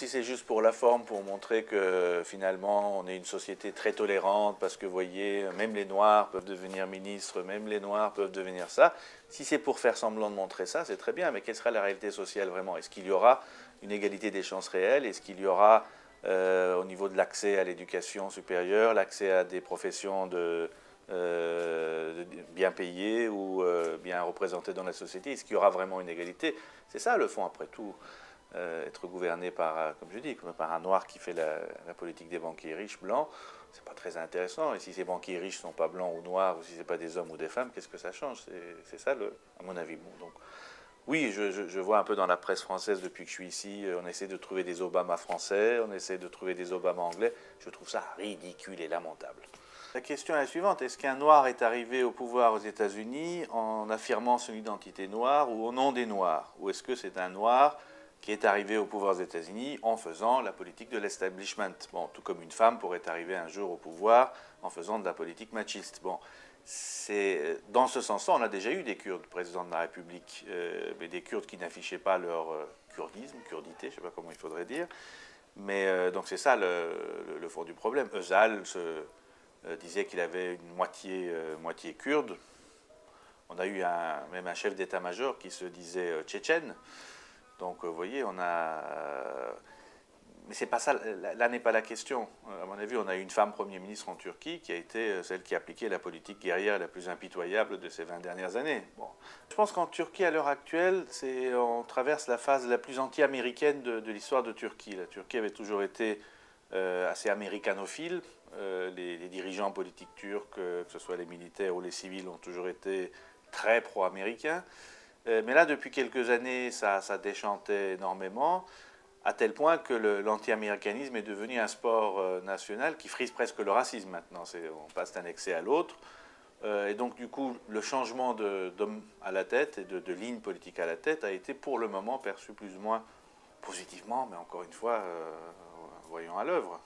Si c'est juste pour la forme, pour montrer que finalement on est une société très tolérante, parce que vous voyez, même les Noirs peuvent devenir ministres, même les Noirs peuvent devenir ça, si c'est pour faire semblant de montrer ça, c'est très bien, mais quelle sera la réalité sociale vraiment? Est-ce qu'il y aura une égalité des chances réelles? Est-ce qu'il y aura, au niveau de l'accès à l'éducation supérieure, l'accès à des professions bien payées ou bien représentées dans la société? Est-ce qu'il y aura vraiment une égalité? C'est ça le fond après tout. Être gouverné par, comme je dis, par un noir qui fait la politique des banquiers riches blancs, c'est pas très intéressant. Et si ces banquiers riches sont pas blancs ou noirs, ou si c'est pas des hommes ou des femmes, qu'est-ce que ça change? C'est ça, à mon avis. Bon, donc, oui, je vois un peu dans la presse française depuis que je suis ici, on essaie de trouver des Obama français, on essaie de trouver des Obama anglais. Je trouve ça ridicule et lamentable. La question est la suivante, est-ce qu'un noir est arrivé au pouvoir aux États-Unis en affirmant son identité noire ou au nom des noirs? Ou est-ce que c'est un noir qui est arrivé au pouvoir aux États-Unis en faisant la politique de l'establishment? Bon, tout comme une femme pourrait arriver un jour au pouvoir en faisant de la politique machiste. Bon, dans ce sens-là, on a déjà eu des Kurdes présidents de la République, mais des Kurdes qui n'affichaient pas leur kurdisme, kurdité, je ne sais pas comment il faudrait dire. Mais donc c'est ça le fond du problème. Özal disait qu'il avait une moitié kurde. On a eu même un chef d'état-major qui se disait tchétchène. Donc, vous voyez, on a... Mais c'est pas ça, là n'est pas la question. À mon avis, on a eu une femme Premier ministre en Turquie qui a été celle qui a appliqué la politique guerrière la plus impitoyable de ces 20 dernières années. Bon. Je pense qu'en Turquie, à l'heure actuelle, on traverse la phase la plus anti-américaine de l'histoire de Turquie. La Turquie avait toujours été assez américanophile. Les dirigeants politiques turcs, que ce soit les militaires ou les civils, ont toujours été très pro-américains. Mais là, depuis quelques années, ça déchantait énormément, à tel point que l'anti-américanisme est devenu un sport national qui frise presque le racisme maintenant. On passe d'un excès à l'autre. Et donc, du coup, le changement d'homme à la tête et de ligne politique à la tête a été pour le moment perçu plus ou moins positivement, mais encore une fois, voyons à l'œuvre.